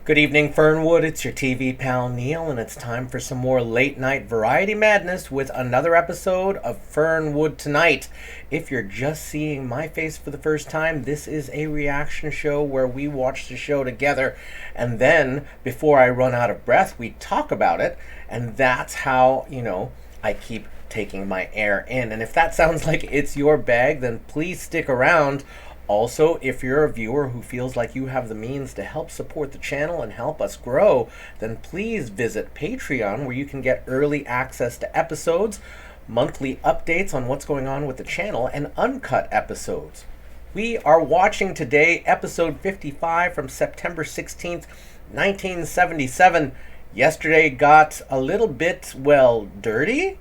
Good evening, Fernwood. It's your TV pal Neil, and it's time for some more late night variety madness with another episode of Fernwood Tonight. If you're just seeing my face for the first time, this is a reaction show where we watch the show together, and then before I run out of breath, we talk about it, and that's how, I keep taking my air in. And if that sounds like it's your bag, then please stick around. Also, if you're a viewer who feels like you have the means to help support the channel and help us grow, then please visit Patreon, where you can get early access to episodes, monthly updates on what's going on with the channel, and uncut episodes. We are watching today episode 55 from September 16th, 1977. Yesterday got a little bit, dirty?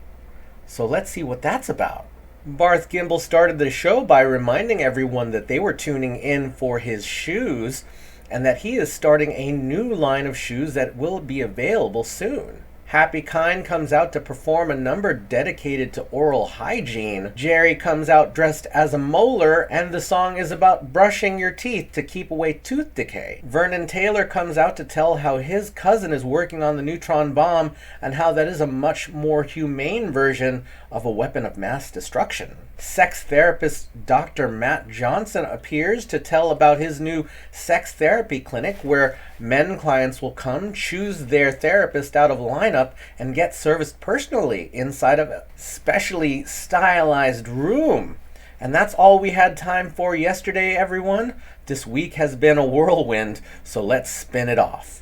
So let's see what that's about. Barth Gimble started the show by reminding everyone that they were tuning in for his shoes and that he is starting a new line of shoes that will be available soon. Happy Kind comes out to perform a number dedicated to oral hygiene. Jerry comes out dressed as a molar, and the song is about brushing your teeth to keep away tooth decay. Vernon Taylor comes out to tell how his cousin is working on the neutron bomb and how that is a much more humane version of a weapon of mass destruction. Sex therapist Dr. Matt Johnson appears to tell about his new sex therapy clinic where men clients will come, choose their therapist out of lineup, and get serviced personally inside of a specially stylized room. And that's all we had time for yesterday, everyone. This week has been a whirlwind, so let's spin it off.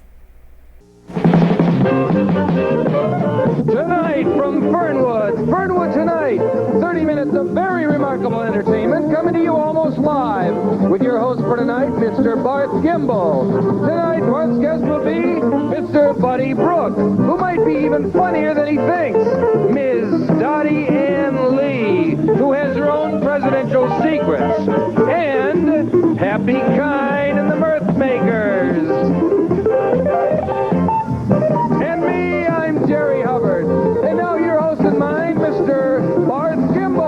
Tonight from Fernwood Tonight, 30 minutes of very remarkable entertainment coming to you almost live with your host for tonight, Mr. Barth Gimble. Tonight, once guest will be Mr. Buddy Brooke, who might be even funnier than he thinks, Ms. Dottie Ann Lee, who has her own presidential secrets, and Happy Kind and the Mirth Makers. And me, I'm Jerry Hubbard. And now your host and mine, Mr. Barth Gimble.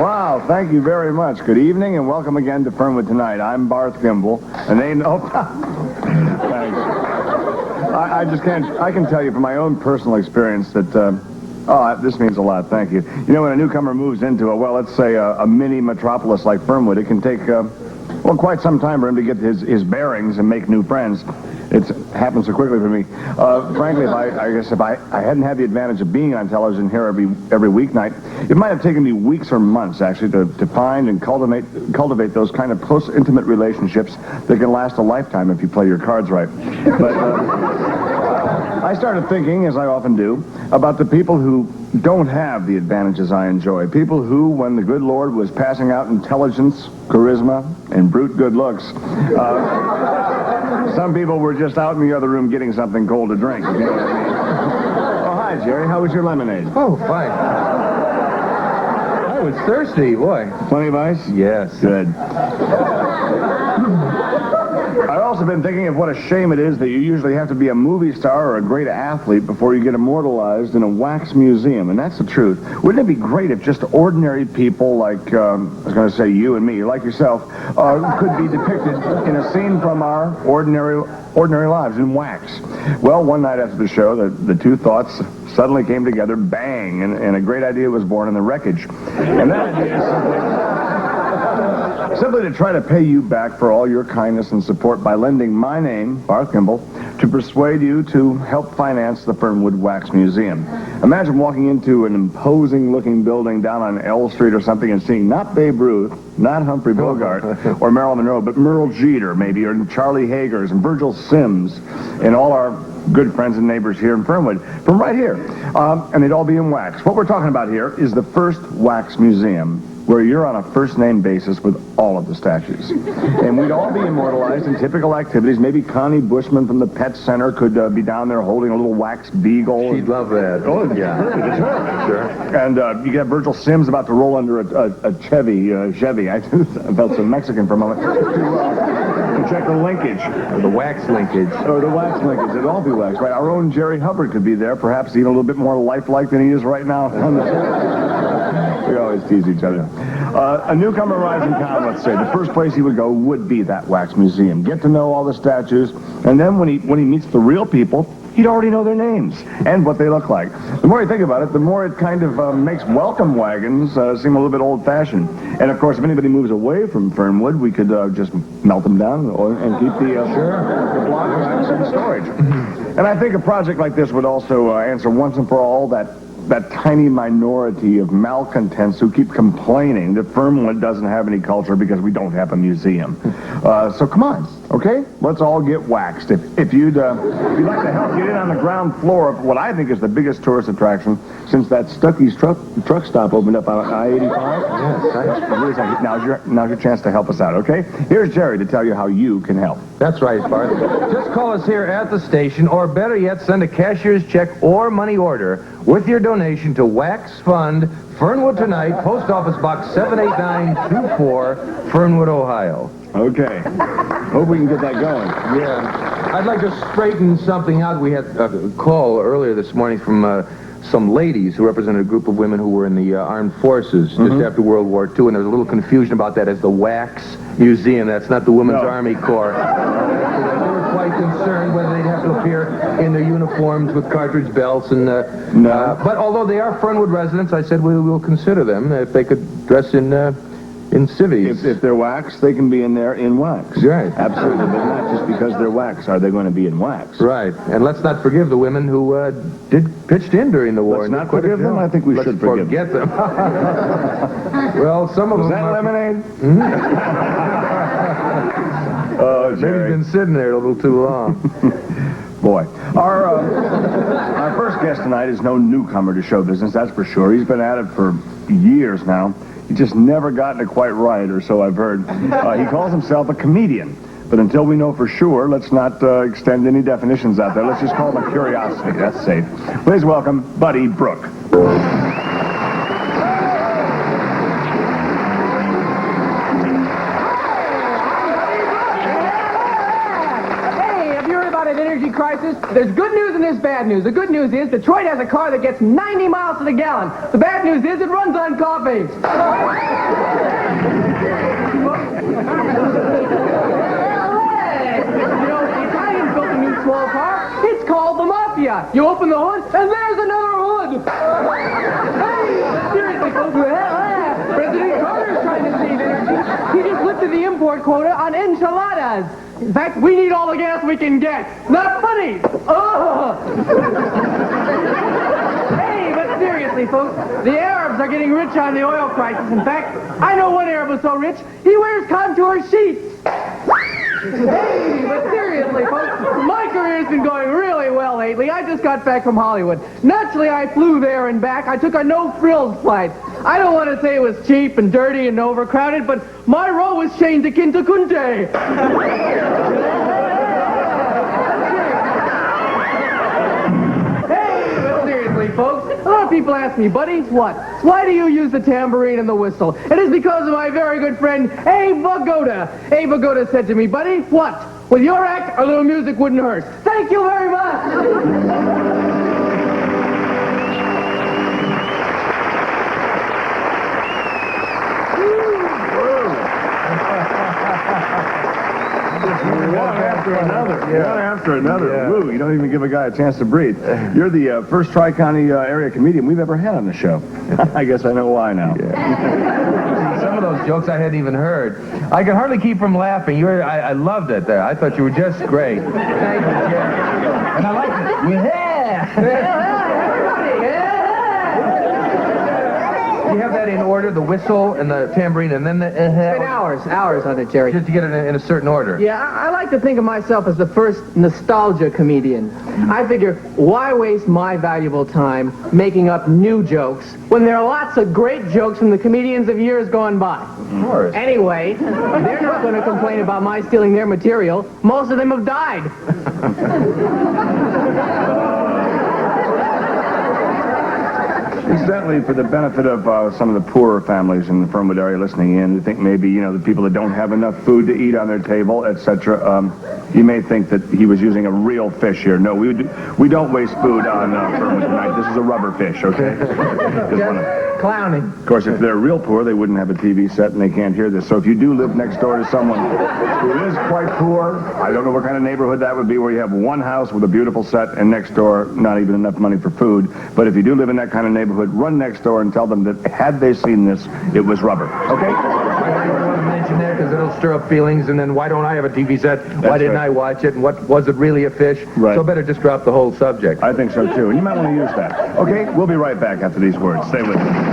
Wow, thank you very much. Good evening and welcome again to Fernwood Tonight. I'm Barth Gimble, and they know... Thanks. I just can't... I can tell you from my own personal experience that... this means a lot, thank you. You know, when a newcomer moves into let's say a mini metropolis like Fernwood, it can take, quite some time for him to get his bearings and make new friends. It happens so quickly for me. Frankly, if I hadn't had the advantage of being on television here every weeknight, it might have taken me weeks or months, actually, to find and cultivate those kind of close, intimate relationships that can last a lifetime if you play your cards right. But I started thinking, as I often do, about the people who don't have the advantages I enjoy. People who, when the good Lord was passing out intelligence, charisma, and brute good looks, some people were just out in the other room getting something cold to drink. You know what I mean? Oh, hi, Jerry. How was your lemonade? Oh, fine. I was thirsty, boy. Plenty of ice? Yes. Good. I've also been thinking of what a shame it is that you usually have to be a movie star or a great athlete before you get immortalized in a wax museum, and that's the truth. Wouldn't it be great if just ordinary people like, I was going to say you and me, like yourself, could be depicted in a scene from our ordinary lives in wax? Well, one night after the show, the two thoughts suddenly came together, bang, and a great idea was born in the wreckage. And that idea is simply to try to pay you back for all your kindness and support by lending my name, Barth Gimble, to persuade you to help finance the Fernwood Wax Museum. Imagine walking into an imposing-looking building down on L Street or something and seeing not Babe Ruth, not Humphrey Bogart, or Marilyn Monroe, but Merle Jeter, maybe, or Charlie Hagers and Virgil Sims, and all our good friends and neighbors here in Fernwood, from right here. And they'd all be in wax. What we're talking about here is the first wax museum, where you're on a first-name basis with all of the statues. And we'd all be immortalized in typical activities. Maybe Connie Bushman from the Pet Center could be down there holding a little wax beagle. She'd love that. Oh, yeah. Sure. And you get Virgil Sims about to roll under a Chevy. I felt so Mexican for a moment. can check the linkage. Or the wax linkage. Or the wax linkage. It'd all be wax, right? Our own Jerry Hubbard could be there, perhaps even a little bit more lifelike than he is right now. We always tease each other. A newcomer arrives in town, let's say. The first place he would go would be that wax museum. Get to know all the statues, and then when he meets the real people, he'd already know their names and what they look like. The more you think about it, the more it kind of makes welcome wagons seem a little bit old-fashioned. And, of course, if anybody moves away from Fernwood, we could just melt them down and keep the block wax in storage. And I think a project like this would also answer once and for all that tiny minority of malcontents who keep complaining that Fernwood doesn't have any culture because we don't have a museum. So come on, okay? Let's all get waxed. If you'd like to help get in on the ground floor of what I think is the biggest tourist attraction since that Stuckey's truck stop opened up on I-85. Yes, now's your chance to help us out, okay? Here's Jerry to tell you how you can help. That's right, Bart. Just call us here at the station, or better yet, send a cashier's check or money order with your donation to Wax Fund, Fernwood Tonight, Post Office Box 78924, Fernwood, Ohio. Okay. Hope we can get that going. Yeah. I'd like to straighten something out. We had a call earlier this morning from some ladies who represented a group of women who were in the armed forces just after World War II, and there was a little confusion about that as the Wax Museum. That's not the Women's Army Corps. They were quite concerned whether they'd have to appear in their uniforms with cartridge belts and but although they are Fernwood residents, I said we will consider them if they could dress in civvies. If they're wax, they can be in there in wax. Right. Absolutely, but not just because they're wax are they going to be in wax. Right. And let's not forgive the women who pitched in during the war. Let's not forgive them? I think we should forget them. Well, some of them... Was that lemonade? Oh, Jerry. Maybe he's been sitting there a little too long. Boy. Our first guest tonight is no newcomer to show business, that's for sure. He's been at it for years now. He's just never gotten it quite right, or so I've heard. He calls himself a comedian. But until we know for sure, let's not extend any definitions out there. Let's just call him a curiosity. That's safe. Please welcome Buddy Brooke. Energy crisis. There's good news and there's bad news. The good news is Detroit has a car that gets 90 miles to the gallon. The bad news is it runs on coffee. The Italians built a new small car. It's called the Mafia. You open the hood and there's another hood. Hey, seriously, folks. President Carter is trying to save energy. He just lifted the import quota on enchiladas. In fact, we need all the gas we can get. Not funny. Oh. Hey, but seriously, folks, the Arabs are getting rich on the oil crisis. In fact, I know one Arab who's so rich, he wears contour sheets. Hey, but seriously, folks, my career's been going really well lately. I just got back from Hollywood. Naturally, I flew there and back. I took a no-frills flight. I don't want to say it was cheap and dirty and overcrowded, but my row was chained to Kinta Kunte. Hey, but seriously, folks, a lot of people ask me, Buddy, why do you use the tambourine and the whistle? It is because of my very good friend, Abe Vigoda. Abe Vigoda said to me, Buddy, what? With your act, a little music wouldn't hurt. Thank you very much. One after another. Yeah. Woo, you don't even give a guy a chance to breathe. You're the first Tri-County area comedian we've ever had on the show. I guess I know why now. Yeah. Some of those jokes I hadn't even heard. I could hardly keep from laughing. I loved it there. I thought you were just great. Thank you, Jerry. And I liked it. Yeah. You have that in order, the whistle and the tambourine, and then the... It's been hours on it, Jerry. Just to get it in a certain order. Yeah, I like to think of myself as the first nostalgia comedian. I figure, why waste my valuable time making up new jokes when there are lots of great jokes from the comedians of years gone by? Of course. Anyway, they're not going to complain about my stealing their material. Most of them have died. Incidentally, for the benefit of some of the poorer families in the Fernwood area listening in, who think maybe, the people that don't have enough food to eat on their table, etc., you may think that he was using a real fish here. No, we don't waste food on Fernwood tonight. This is a rubber fish, okay? Clowning. Of course, if they're real poor, they wouldn't have a TV set and they can't hear this. So if you do live next door to someone who is quite poor, I don't know what kind of neighborhood that would be, where you have one house with a beautiful set and next door not even enough money for food. But if you do live in that kind of neighborhood, run next door and tell them that had they seen this, it was rubber. Okay? I don't want to mention that because it'll stir up feelings, and then why don't I have a TV set? Why didn't I watch it? And what was it really a fish? Right. So better just drop the whole subject. I think so too. And you might want to use that. Okay? We'll be right back after these words. Stay with me.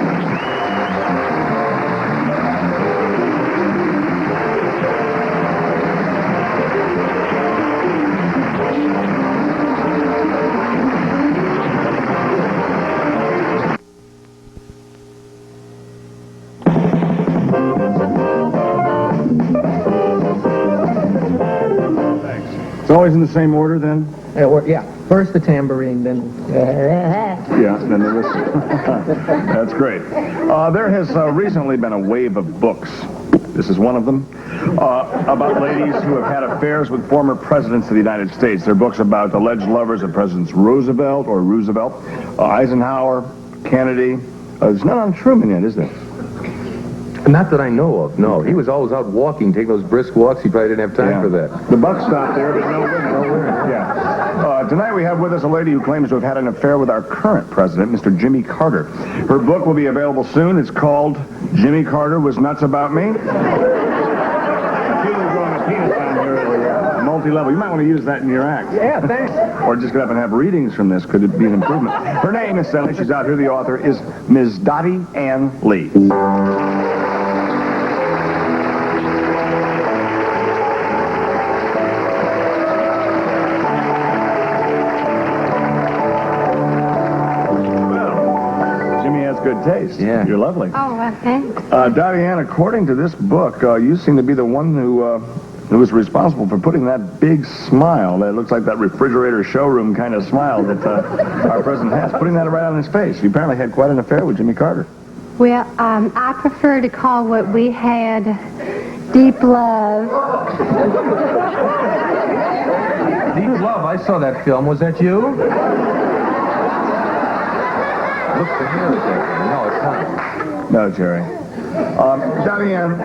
It's always in the same order, then? Yeah. First the tambourine, then... Yeah, then there was... That's great. There has recently been a wave of books. This is one of them. About ladies who have had affairs with former presidents of the United States. They're books about alleged lovers of Presidents Roosevelt, Eisenhower, Kennedy. There's none on Truman yet, is there? Not that I know of, no. He was always out walking, taking those brisk walks. He probably didn't have time for that. The buck stopped there, but no women. Yeah. Tonight we have with us a lady who claims to have had an affair with our current president, Mr. Jimmy Carter. Her book will be available soon. It's called Jimmy Carter Was Nuts About Me. I feel we're growing a penis on here at multi-level. You might want to use that in your act. Yeah, thanks. Or just get up and have readings from this. Could it be an improvement? Her name, incidentally, she's out here, the author, is Ms. Dottie Ann Lee. Good taste. Yeah. You're lovely. Oh, well, thanks. Dottie Ann, according to this book, you seem to be the one who was responsible for putting that big smile, that looks like that refrigerator showroom kind of smile that our president has, putting that right on his face. You apparently had quite an affair with Jimmy Carter. Well, I prefer to call what we had deep love. Deep Love, I saw that film. Was that you? Look, the hair is there. No, it's not. No, Jerry. Dottie Ann,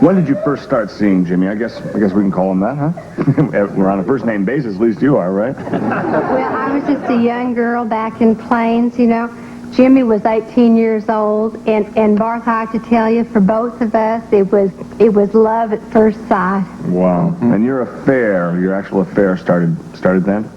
when did you first start seeing Jimmy? I guess we can call him that, huh? We're on a first-name basis, at least you are, right? Well, I was just a young girl back in Plains, Jimmy was 18 years old, and Barth, I have to tell you, for both of us, it was love at first sight. Wow. And your actual affair started then?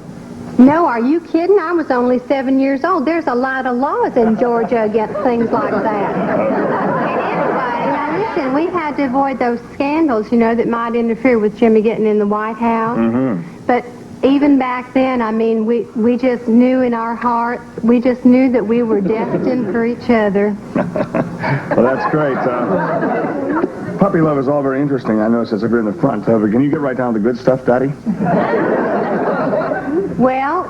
No, are you kidding? I was only 7 years old. There's a lot of laws in Georgia against things like that. Anyway, now listen, we had to avoid those scandals, that might interfere with Jimmy getting in the White House. Mm-hmm. But even back then, we just knew in our hearts, we just knew that we were destined for each other. Well, that's great. Puppy love is all very interesting. I noticed it's over in the front. But can you get right down to the good stuff, Dottie? Well,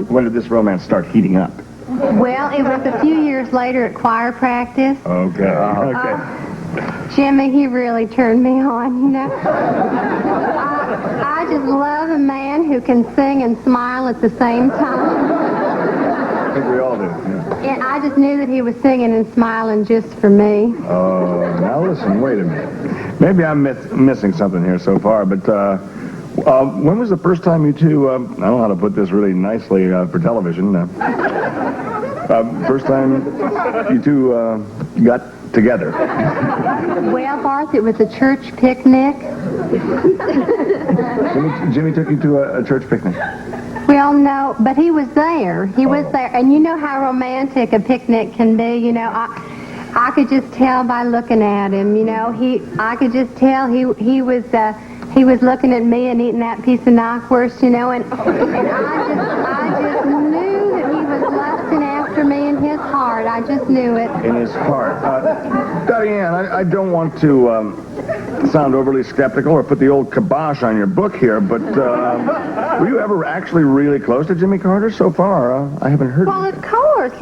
when did this romance start heating up? Well, it was a few years later at choir practice. Okay. Jimmy, he really turned me on, I just love a man who can sing and smile at the same time. I think we all do. Yeah. And I just knew that he was singing and smiling just for me. Oh, now listen, wait a minute. Maybe I'm missing something here so far, but when was the first time you two, I don't know how to put this really nicely for television, first time you two got together? Well, Barth, it was a church picnic. Jimmy took you to a church picnic? Well, no, but he was there. He was there. And you know how romantic a picnic can be. I could just tell by looking at him. I could just tell he was looking at me and eating that piece of knockwurst, and I just knew that he was lusting after me in his heart. I just knew it. In his heart. Dottie Ann, I don't want to sound overly skeptical or put the old kibosh on your book here, but were you ever actually really close to Jimmy Carter so far? I haven't heard. Well, of course.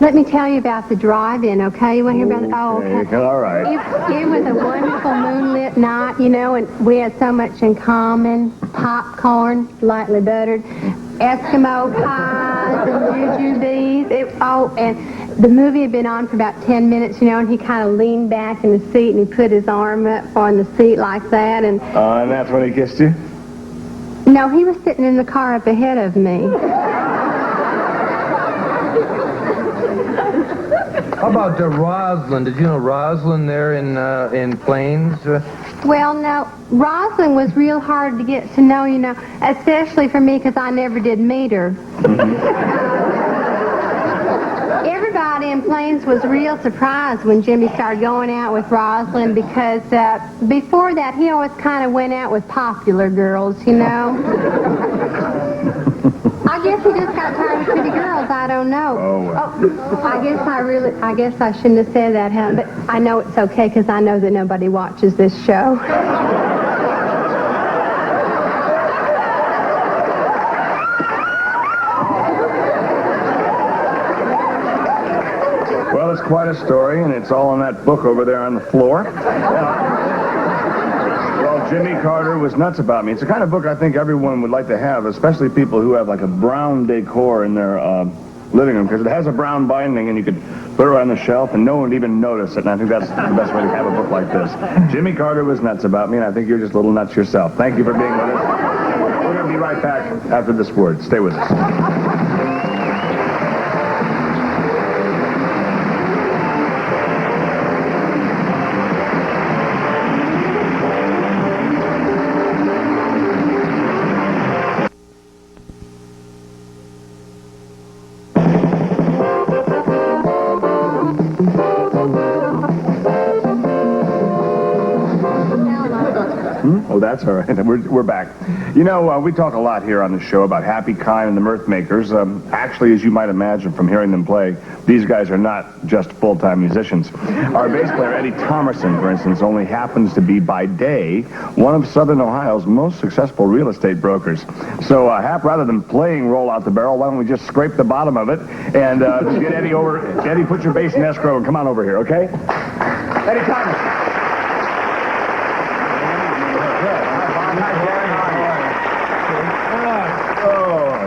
Let me tell you about the drive-in, okay? You want to hear about it? Oh, okay. All right. It was a wonderful moonlit night, you know, and we had so much in common. Popcorn, lightly buttered, Eskimo pies, and jujubes. And the movie had been on for about 10 minutes, you know, and he kind of leaned back in the seat and he put his arm up on the seat like that. And that's when he kissed you? no, he was sitting in the car up ahead of me. How about Roslyn? Did you know Roslyn there in Plains? Well, no, Roslyn was real hard to get to know, you know, especially for me because I never did meet her. Everybody in Plains was real surprised when Jimmy started going out with Roslyn because before that he always kind of went out with popular girls, you know. I guess he just got tired of pretty girls. I don't know. Oh, well. I guess I shouldn't have said that, huh? But I know it's okay because I know that nobody watches this show. Well, it's quite a story, and it's all in that book over there on the floor. Well, Jimmy Carter was nuts about me. It's the kind of book I think everyone would like to have, especially people who have like a brown decor in their living room, because it has a brown binding, and you could put it on the shelf, and no one would even notice it, and I think that's the best way to have a book like this. Jimmy Carter was nuts about me, and I think you're just a little nuts yourself. Thank you for being with us. We're going to be right back after this word. Stay with us. Oh, that's all right. We're back. You know, we talk a lot here on the show about Happy, Kind, and the Mirth Makers. Actually, as you might imagine from hearing them play, these guys are not just full-time musicians. Our bass player, Eddie Thomerson, for instance, only happens to be, by day, one of Southern Ohio's most successful real estate brokers. So, Hap, rather than playing Roll Out the Barrel, why don't we just scrape the bottom of it and get Eddie over. Eddie, put your bass in escrow and come on over here, okay? Eddie Thomerson.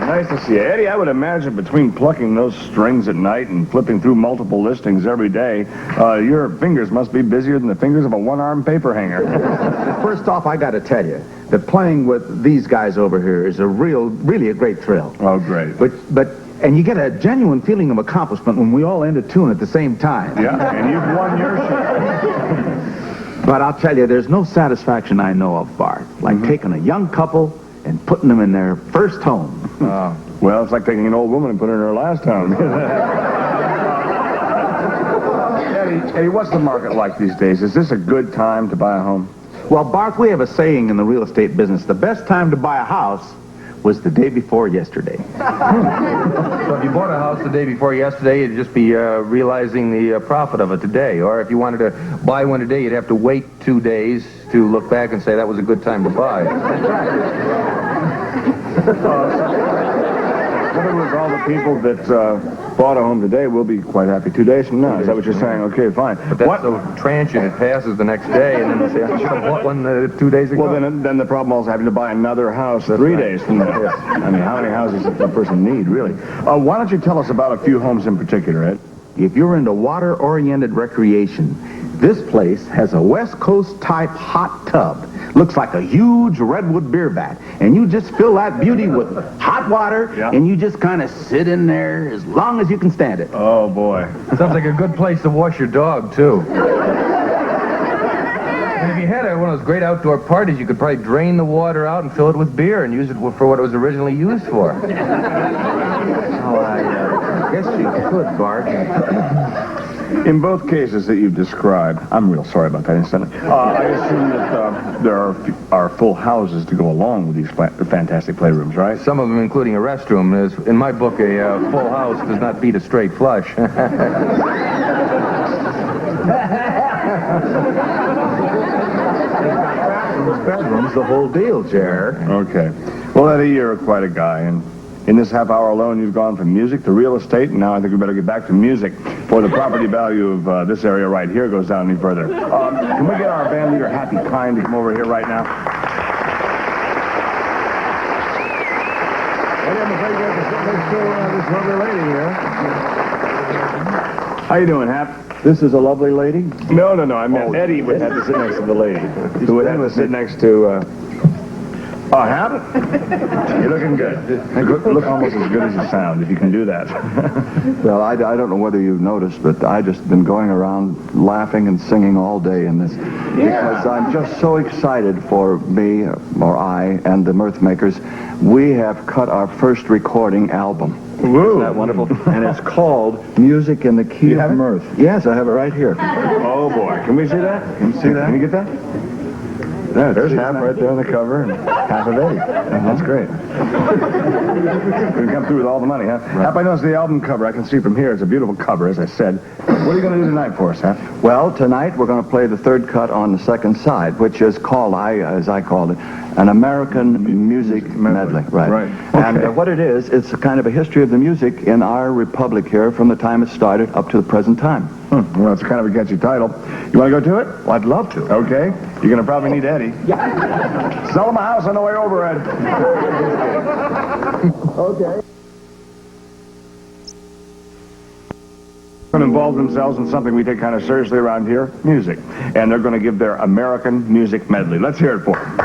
Nice to see you. Eddie, I would imagine between plucking those strings at night and flipping through multiple listings every day, your fingers must be busier than the fingers of a one-armed paper hanger. First off, I got to tell you that playing with these guys over here is really a great thrill. Oh, great. And you get a genuine feeling of accomplishment when we all end a tune at the same time. Yeah, and you've won your share. But I'll tell you, there's no satisfaction I know of, Bart, like taking a young couple and putting them in their first home. Well, it's like taking an old woman and putting her in her last home. Eddie, what's the market like these days? Is this a good time to buy a home? Well, Bart, we have a saying in the real estate business, the best time to buy a house was the day before yesterday. So if you bought a house the day before yesterday, you'd just be realizing the profit of it today. Or if you wanted to buy one today, you'd have to wait 2 days to look back and say that was a good time to buy. In other words, all the people that bought a home today will be quite happy 2 days from now. Is that what you're saying? Okay, fine. But that's so transient. It passes the next day, and then you say, I should have bought one 2 days ago. Well, then the problem is having to buy another house 3 days from now. I mean, how many houses does a person need, really? Why don't you tell us about a few homes in particular, Ed? If you're into water-oriented recreation, this place has a West Coast-type hot tub. Looks like a huge redwood beer vat. And you just fill that beauty with hot water, and you just kind of sit in there as long as you can stand it. Oh, boy. Sounds like a good place to wash your dog, too. And if you had one of those great outdoor parties, you could probably drain the water out and fill it with beer and use it for what it was originally used for. Oh, I guess you could, Bart. In both cases that you've described, I'm real sorry about that, incidentally. I assume that there are full houses to go along with these fantastic playrooms, right? Some of them including a restroom. In my book, a full house does not beat a straight flush. Bedrooms, the whole deal, Jer. Okay. Well, Eddie, you're quite a guy, and in this half hour alone, you've gone from music to real estate, and now I think we better get back to music, for the property value of this area right here goes down any further. Can we get our band leader, Happy Kind, to come over here right now? Eddie, I'm afraid you have to sit next to this lovely lady here. How you doing, Hap? This is a lovely lady? No, I meant Eddie would have to sit next to the lady. Who would have to sit next to, Hap? You're looking good. Look almost as good as you sound, if you can do that. Well, I don't know whether you've noticed, but I've just been going around laughing and singing all day in this. Because I'm just so excited for me, or I, and the Mirth Makers. We have cut our first recording album. Woo. Isn't that wonderful? And it's called Music in the Key of Mirth. Yes, I have it right here. Oh, boy. Can we see that? Can you see that? Can you get that? There's Hap right there on the cover, and half of Eddie. That's great. We come through with all the money, huh? Right. Hap, I noticed the album cover. I can see from here. It's a beautiful cover, as I said. What are you going to do tonight for us, Hap? Well, tonight we're going to play the third cut on the second side, which is called, as I called it, an American music medley. Right. Okay. And what it is, it's a kind of a history of the music in our republic here from the time it started up to the present time. Well, it's kind of a catchy title. You want to go to it? Well, I'd love to. Okay. You're going to probably need Eddie. Yeah. Sell him a house on the way over, Ed. Okay. Involve themselves in something we take kind of seriously around here, music. And they're going to give their American music medley. Let's hear it for them.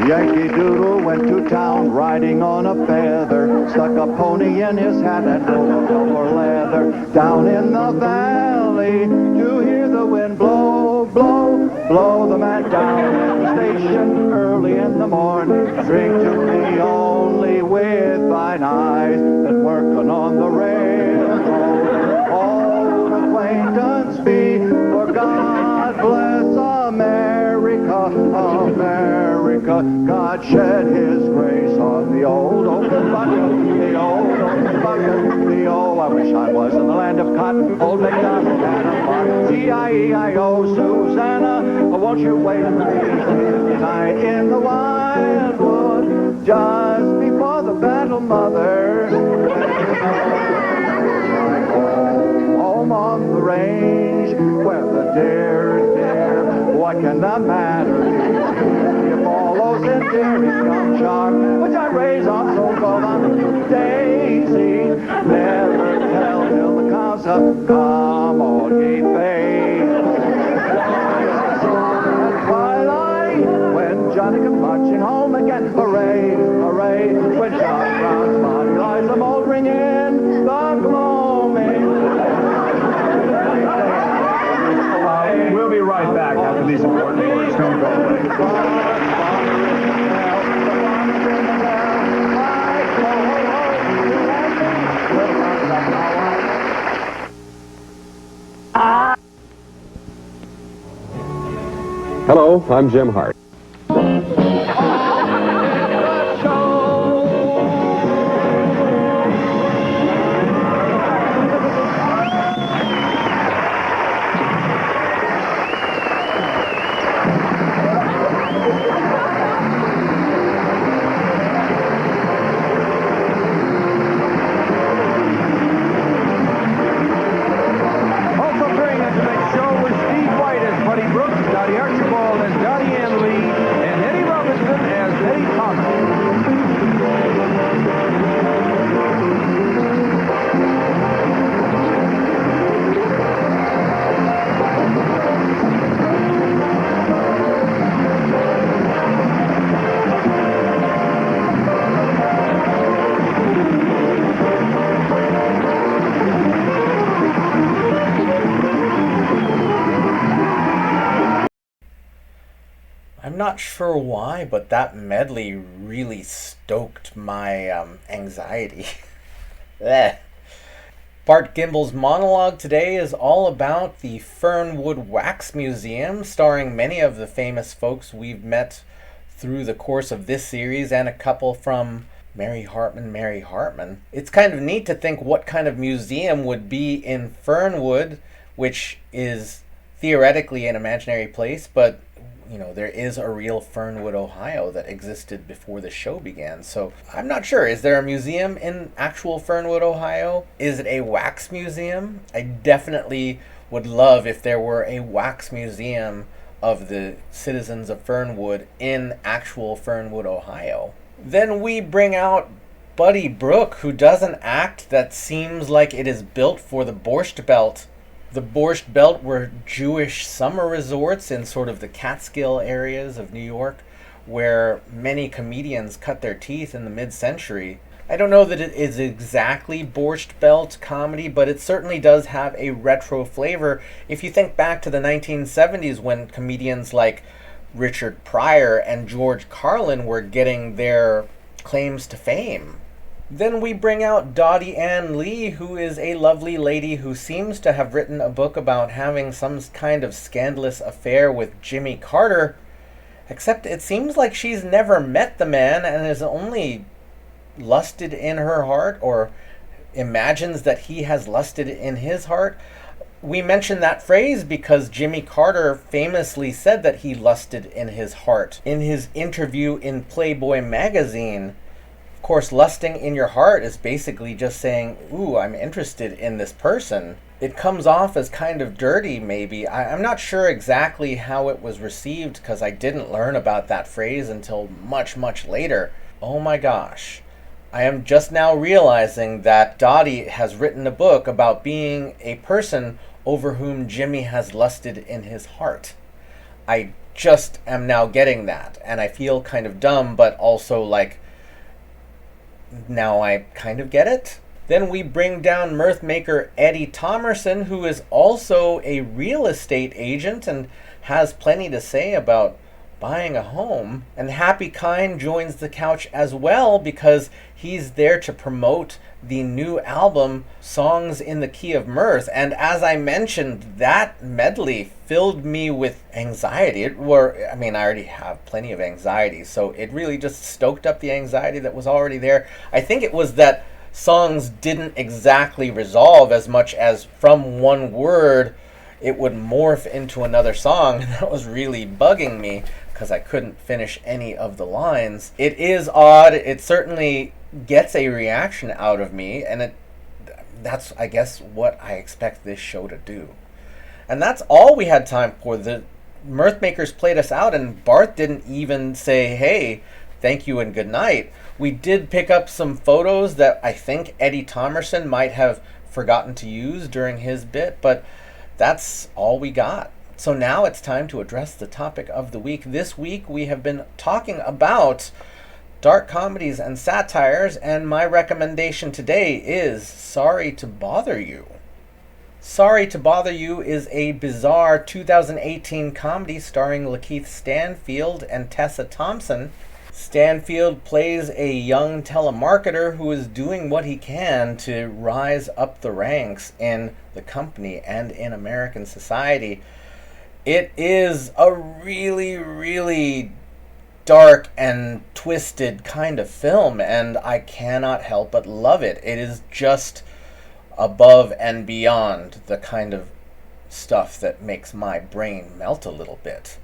Yankee Doodle went to town riding on a feather, stuck a pony in his hat and rolled over leather. Down in the valley, to hear the wind blow, blow, blow. The man down at the station early in the morning, drink to me only with thine eyes, that working on the railroad. Old acquaintance be, for God bless America, America. God shed his grace on the old bucket, the old bucket, the old. I wish I was in the land of cotton, old MacDonald had a pot. G-I-E-I-O, Susanna, won't you wait for me tonight in the wildwood, just before the battle, mother. Home on the range, where the deer is dear, what can the matter be? If all those endearing young shark, which I raise on so-called on daisy, never tell till the cows have come on ye face. Twilight, when Johnny comes marching home again, hooray, hooray, when John Brown's body lies a moldering in the gloaming. We'll be right back after these important words. Don't go away. Hello, I'm Jim Hart. Also appearing on tonight's show was Steve White as Buddy Brooke, Dottie Archibald as Dottie Ann Lee, and Eddie Robinson as Eddie Thomas. I'm not sure why, but that medley really stoked my anxiety. Blech. Bart Gimbel's monologue today is all about the Fernwood Wax Museum, starring many of the famous folks we've met through the course of this series and a couple from Mary Hartman, Mary Hartman. It's kind of neat to think what kind of museum would be in Fernwood, which is theoretically an imaginary place, but there is a real Fernwood, Ohio that existed before the show began. So I'm not sure. Is there a museum in actual Fernwood, Ohio? Is it a wax museum? I definitely would love if there were a wax museum of the citizens of Fernwood in actual Fernwood, Ohio. Then we bring out Buddy Brooke, who does an act that seems like it is built for the Borscht Belt. The Borscht Belt were Jewish summer resorts in sort of the Catskill areas of New York, where many comedians cut their teeth in the mid-century. I don't know that it is exactly Borscht Belt comedy, but it certainly does have a retro flavor. If you think back to the 1970s when comedians like Richard Pryor and George Carlin were getting their claims to fame. Then we bring out Dottie Ann Lee, who is a lovely lady who seems to have written a book about having some kind of scandalous affair with Jimmy Carter, except it seems like she's never met the man and has only lusted in her heart, or imagines that he has lusted in his heart. We mention that phrase because Jimmy Carter famously said that he lusted in his heart in his interview in Playboy magazine. Of course, lusting in your heart is basically just saying, ooh, I'm interested in this person. It comes off as kind of dirty, maybe. I'm not sure exactly how it was received because I didn't learn about that phrase until much, much later. Oh my gosh. I am just now realizing that Dottie has written a book about being a person over whom Jimmy has lusted in his heart. I just am now getting that, and I feel kind of dumb, but also like, now I kind of get it. Then we bring down mirth maker Eddie Thomerson, who is also a real estate agent and has plenty to say about buying a home. And Happy Kind joins the couch as well because he's there to promote the new album, Songs in the Key of Mirth. And as I mentioned, that medley filled me with anxiety. I already have plenty of anxiety, so it really just stoked up the anxiety that was already there. I think it was that songs didn't exactly resolve as much as from one word it would morph into another song. That was really bugging me because I couldn't finish any of the lines. It is odd. It certainly gets a reaction out of me, and that's, I guess, what I expect this show to do. And that's all we had time for. The mirth makers played us out, and Barth didn't even say, hey, thank you and good night. We did pick up some photos that I think Eddie Thomerson might have forgotten to use during his bit, but that's all we got. So now it's time to address the topic of the week. This week we have been talking about dark comedies and satires, and my recommendation today is Sorry to Bother You. Sorry to Bother You is a bizarre 2018 comedy starring Lakeith Stanfield and Tessa Thompson. Stanfield plays a young telemarketer who is doing what he can to rise up the ranks in the company and in American society. It is a really, really dark and twisted kind of film, and I cannot help but love it. It is just above and beyond the kind of stuff that makes my brain melt a little bit.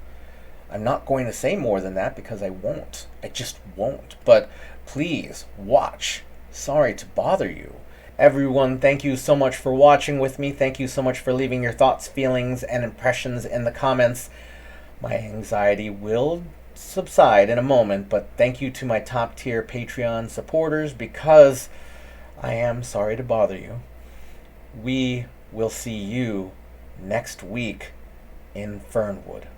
I'm not going to say more than that because I won't. I just won't. But please watch Sorry to Bother You. Everyone, thank you so much for watching with me. Thank you so much for leaving your thoughts, feelings, and impressions in the comments. My anxiety will subside in a moment, but thank you to my top tier Patreon supporters because I am sorry to bother you. We will see you next week in Fernwood.